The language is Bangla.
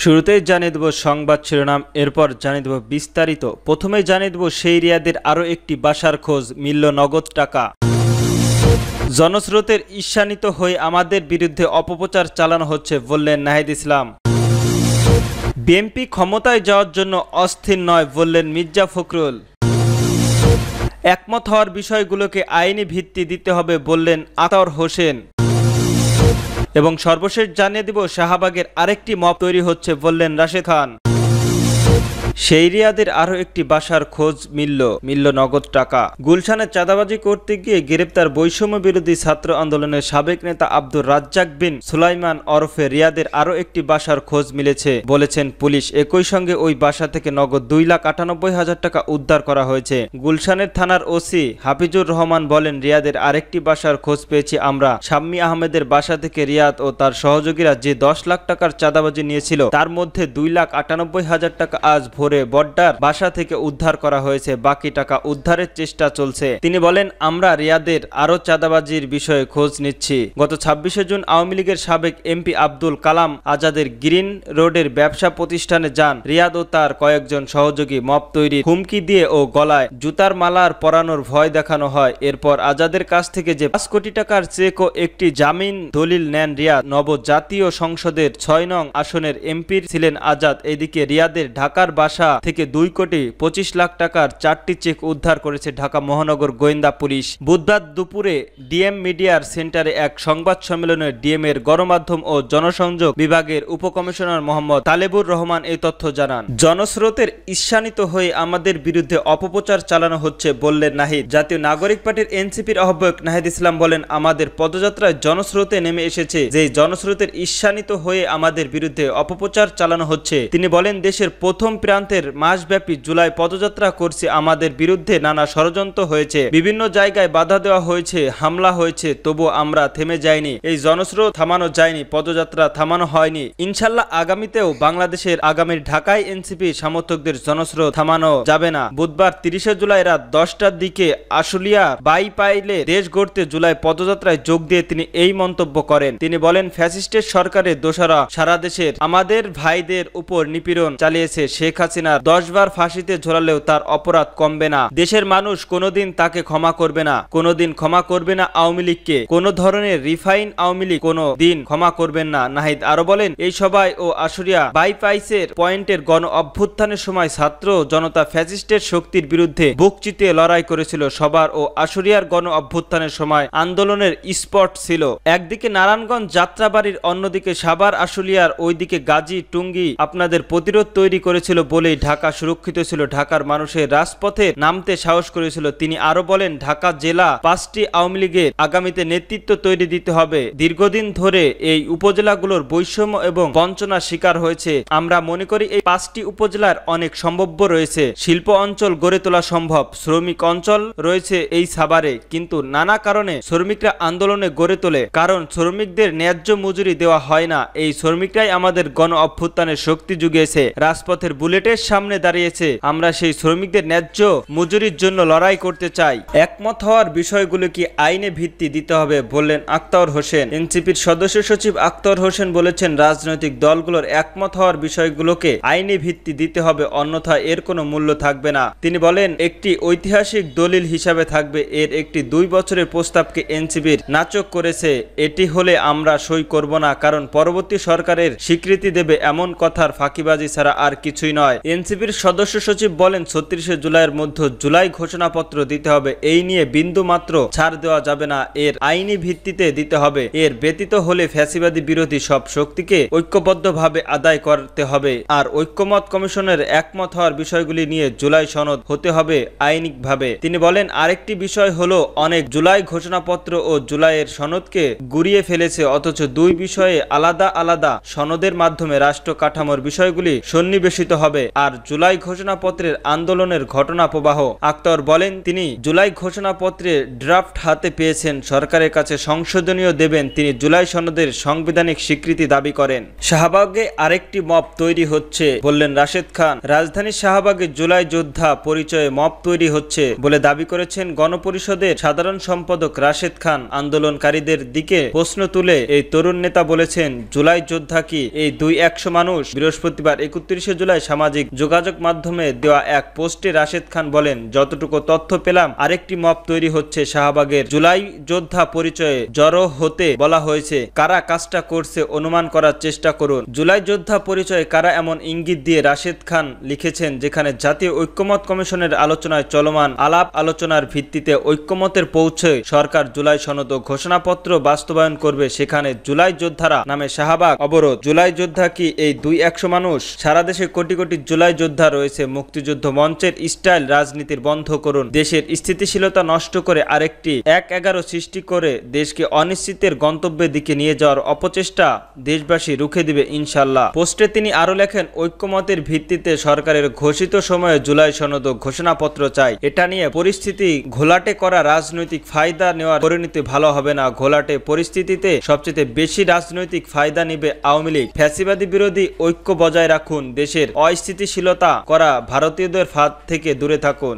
শুরুতেই জানিয়ে দেব সংবাদ শিরোনাম, এরপর জানিয়ে দেব বিস্তারিত। প্রথমেই জানিয়ে দেব সেই রিয়াদের আরও একটি বাসার খোঁজ মিলল নগদ টাকা। জনস্রোতের ঈর্ষান্বিত হয়ে আমাদের বিরুদ্ধে অপপ্রচার চালানো হচ্ছে বললেন নাহিদ ইসলাম। বিএনপি ক্ষমতায় যাওয়ার জন্য অস্থির নয় বললেন মির্জা ফখরুল। একমত হওয়ার বিষয়গুলোকে আইনি ভিত্তি দিতে হবে বললেন আতাউর হোসেন। এবং সর্বশেষ জানিয়ে দিব শাহবাগের আরেকটি মব তৈরি হচ্ছে বললেন রাশেদ খান। সেই রিয়াদের আরও একটি বাসার খোঁজ মিলল নগদ টাকা। গুলশানে চাঁদাবাজি করতে গিয়ে গ্রেপ্তার বৈষম্য বিরোধী ছাত্র আন্দোলনের সাবেক নেতা আব্দুর রাজ্জাক বিন সুলাইমান ওরফে রিয়াদের আরও একটি বাসার খোঁজ মিলেছে বলেছেন পুলিশ। একই সঙ্গে ওই বাসা থেকে নগদ 2,98,000 টাকা উদ্ধার করা হয়েছে। গুলশানের থানার ওসি হাফিজুর রহমান বলেন, রিয়াদের আরেকটি বাসার খোঁজ পেয়েছি আমরা। শাম্মী আহমেদের বাসা থেকে রিয়াদ ও তার সহযোগীরা যে 10 লাখ টাকার চাঁদাবাজি নিয়েছিল তার মধ্যে 2,98,000 টাকা আজ ভোরে বড্ডার বাসা থেকে উদ্ধার করা হয়েছে। বাকি টাকা উদ্ধারের চেষ্টা চলছে। তিনি বলেন, আমরা রিয়াদের আরো চাঁদাবাজির বিষয়ে খোঁজ নিচ্ছি। গত 26শে জুন আওয়ামী লীগের সাবেক এমপি আব্দুল কালাম আজাদের গ্রিন রোডের ব্যবসা প্রতিষ্ঠানে যান রিয়াদ ও তার কয়েকজন সহযোগী। মব তৈরি, হুমকি দিয়ে ও গলায় জুতার মালার পরানোর ভয় দেখানো হয়। এরপর আজাদের কাছ থেকে যে 5 কোটি টাকার চেক ও একটি জামিন দলিল নেন রিয়াদ। নবজাতীয় সংসদের 6 নং আসনের এমপি ছিলেন আজাদ। এদিকে রিয়াদের ঢাকার বাসা থেকে 2,25,00,000 টাকার 4টি চেক উদ্ধার করেছে ঢাকা মহানগর গোয়েন্দা পুলিশ। বুধবার দুপুরে ডিএম মিডিয়ার সেন্টারে এক সংবাদ সম্মেলনে ডিএম এর গণমাধ্যম ও জনসংযোগ বিভাগের উপকমিশনার মোহাম্মদ তালেবুর রহমান এই তথ্য জানান। জনস্রোতের ঈর্ষান্বিত হয়ে আমাদের বিরুদ্ধে অপপ্রচার চালানো হচ্ছে বললেন নাহিদ। জাতীয় নাগরিক পার্টির এনসিপির আহ্বায়ক নাহিদ ইসলাম বলেন, আমাদের পদযাত্রায় জনস্রোতে নেমে এসেছে। যে জনস্রোতের ঈর্ষান্বিত হয়ে আমাদের বিরুদ্ধে অপপ্রচার চালানো হচ্ছে। তিনি বলেন, দেশের প্রথম প্রান্তের মাসব্যাপী জুলাই পদযাত্রা করছে। আমাদের বিরুদ্ধে নানা ষড়যন্ত্র হয়েছে, বিভিন্ন জায়গায় বাধা দেওয়া হয়েছে, হামলা হয়েছে, তবু আমরা থেমে যাইনি। এই জনস্রোত থামানো যায়নি, পদযাত্রা থামানো হয়নি। ইনশাল্লাহ আগামীতেও বাংলাদেশের আগামীর ঢাকায় এনসিপি সমর্থকদের জনস্রোত থামানো যাবে না। বুধবার 30শে জুলাই রাত 10টার দিকে আশুলিয়া বাইপাইলে দেশ গড়তে জুলাই পদযাত্রায় যোগ দিয়ে তিনি এই মন্তব্য করেন। তিনি বলেন, ফ্যাসিস্টের সরকারের দোসরা সারা দেশের আমাদের ভাইদের উপর নিপীড়ন চালিয়েছে। শেখ হাসিনার 10 বার ফাঁসিতে ঝোলালেও তার অপরাধ কমবে না। দেশের মানুষ কোনোদিন তাকে ক্ষমা করবে না, কোনোদিন ক্ষমা করবে না আওয়ামী লীগকে। কোন ধরনের রিফাইন আওয়ামী লীগ কোনো দিন ক্ষমা করবেন না। নাহিদ আরো বলেন, এই সভায় ও আশুলিয়া বাইপাইসের পয়েন্টের গণ অভ্যুত্থানের সময় ছাত্র জনতা ফ্যাসিস্টের শক্তির বিরুদ্ধে বুক চিতিয়ে লড়াই করেছিল। সবার ও আশুলিয়ার গণ অভ্যুত্থানের সময় আন্দোলনের স্পট ছিল একদিকে নারায়ণগঞ্জ যাত্রাবাড়ির, অন্যদিকে সাভার আশুলিয়ার, ওইদিকে গাজী টুঙ্গি। আপনাদের প্রতিরোধ তৈরি করেছিল বলেই ঢাকা সুরক্ষিত ছিল, ঢাকার মানুষের রাজপথে নামতে সাহস করেছিল। তিনি আরো বলেন, ঢাকা জেলা 5টি আওয়ামী লীগের আগামীতে নেতৃত্ব তৈরি দিতে হবে। দীর্ঘদিন ধরে এই উপজেলাগুলোর বৈষম্য এবং বঞ্চনার শিকার হয়েছে। আমরা মনে করি এই 5টি উপজেলার অনেক সম্ভাব্য রয়েছে। শিল্প অঞ্চল গড়ে তোলা সম্ভব, শ্রমিক অঞ্চল রয়েছে এই সাভারে, কিন্তু নানা কারণে শ্রমিকরা আন্দোলনে গড়ে তোলে। কারণ শ্রমিকদের ন্যায্য মজুরি দেওয়া হয় না। এই শ্রমিকরাই আমাদের গণ অভ্যুত্থানের শক্তি জুগিয়েছে, রাজপথের বুলেটের সামনে দাঁড়িয়েছে। আমরা সেই শ্রমিকদের ন্যায্য মজুরির জন্য লড়াই করতে চাই। একমত হওয়ার বিষয়গুলোকে আইনে ভিত্তি দিতে হবে বললেন আতাউর হোসেন। এনসিপির সদস্য সচিব আতাউর হোসেন বলেছেন, রাজনৈতিক দলগুলোর একমত হওয়ার বিষয়গুলোকে আইনি ভিত্তি দিতে হবে, অন্যথায় এর কোনো মূল্য থাকবে না। তিনি বলেন, একটি ঐতিহাসিক দলিল হিসাবে থাকবে। এর একটি 2 বছরের প্রস্তাবকে এনসিপির নাচক করেছে। এটি হলে আমরা সই করব না, কারণ পরবর্তী সরকারের স্বীকৃতি দেবে এমন কথার ফাঁকিবাজি ছাড়া আর কিছুই নয়। এনসিপির সদস্য সচিব বলেন, 36শে জুলাইয়ের মধ্যে জুলাই ঘোষণাপত্র দিতে হবে। এই নিয়ে বিন্দু মাত্র ছাড় দেওয়া যাবে না, এর আইনি ভিত্তিতে দিতে হবে। এর ব্যতীত হলে ফ্যাসিবাদী বিরোধী সব শক্তিকে ঐক্যবদ্ধভাবে আদায় করতে হবে। আর ঐক্যমত কমিশনের একমত হওয়ার বিষয়গুলি নিয়ে জুলাই সনদ হতে হবে আইনিকভাবে। তিনি বলেন, আরেকটি বিষয় হলো অনেক জুলাই ঘোষণাপত্র ও জুলাইয়ের সনদকে গুড়িয়ে ফেলেছে, অথচ 2 বিষয়ে আলাদা আলাদা সনদের মাধ্যমে রাষ্ট্র কাঠামোর বিষয়গুলি সন্নিবেশিত হবে। আর জুলাই ঘোষণাপত্রের আন্দোলনের ঘটনা প্রবাহ। আক্তার বলেন তিনি জুলাই ঘোষণাপত্রে ড্রাফট হাতে পেয়েছেন, সরকারের কাছে সংশোধনীয় দেবেন। তিনি জুলাই সনদের সাংবিধানিক স্বীকৃতি দাবি করেন। শাহবাগে আরেকটি মব তৈরি হচ্ছে বললেন রাশেদ খান। রাজধানীর শাহবাগে জুলাই যোদ্ধা পরিচয়ে মব তৈরি হচ্ছে বলে দাবি করেছেন গণপরিষদের সাধারণ সম্পাদক রাশেদ খান। আন্দোলনকারীদের দিকে প্রশ্ন তুলে এই তরুণ নেতা বলেছেন, জুলাই যোদ্ধা কি এই 200 মানুষ? বৃহস্পতিবার 31শে জুলাই সামাজিক যোগাযোগ মাধ্যমে দেওয়া এক পোস্টে রাশেদ খান বলেন, যতটুকু তথ্য পেলাম আরেকটি মব তৈরি হচ্ছে শাহবাগের। জুলাই যোদ্ধা পরিচয়ে জড়ো হতে বলা হয়েছে। কারা কাজটা করছে অনুমান করার চেষ্টা করুন। জুলাই যোদ্ধা পরিচয়ে কারা এমন ইঙ্গিত দিয়ে রাশেদ খান লিখেছেন, যেখানে জাতীয় ঐক্যমত কমিশনের আলোচনায় চলমান আলাপ আলোচনার ভিত্তিতে ঐক্যমতের পৌঁছে সরকার জুলাই সনদ ও ঘোষণাপত্র বাস্তবায়ন করবে, সেখানে জুলাই যোদ্ধারা নামে শাহবাগ অবরোধ। জুলাই যোদ্ধা কি এই 200 মানুষ? সারা দেশে কোটি কোটি জুলাই যোদ্ধা রয়েছে। মুক্তিযুদ্ধ মঞ্চের স্টাইল রাজনীতির বন্ধ করুন। দেশের স্থিতিশীলতা নষ্ট করে আরেকটি 1-11 সৃষ্টি করে দেশকে অনিশ্চিতের গন্তব্যের দিকে নিয়ে যাওয়ার অপচেষ্টা দেশবাসী রুখে দিবে ইনশাল্লাহ। পোস্টে তিনি আরো লেখেন, ঐক্যমতের ভিত্তিতে সরকারের ঘোষিত সময়ে জুলাই সনদ ও ঘোষণাপত্র চাই। এটা নিয়ে পরিস্থিতি ঘোলাটে করা রাজনৈতিক ফায়দা নেওয়ার পরিণতি ভালো হবে না। ঘোলাটে পরিস্থিতিতে সবচেয়ে বেশি রাজনৈতিক ফায়দা নিবে আওয়ামী লীগ। ফ্যাসিবাদী বিরোধী ঐক্য বজায় রাখুন। দেশের অস্থিতিশীলতা করা ভারতীয়দের ফাঁদ থেকে দূরে থাকুন।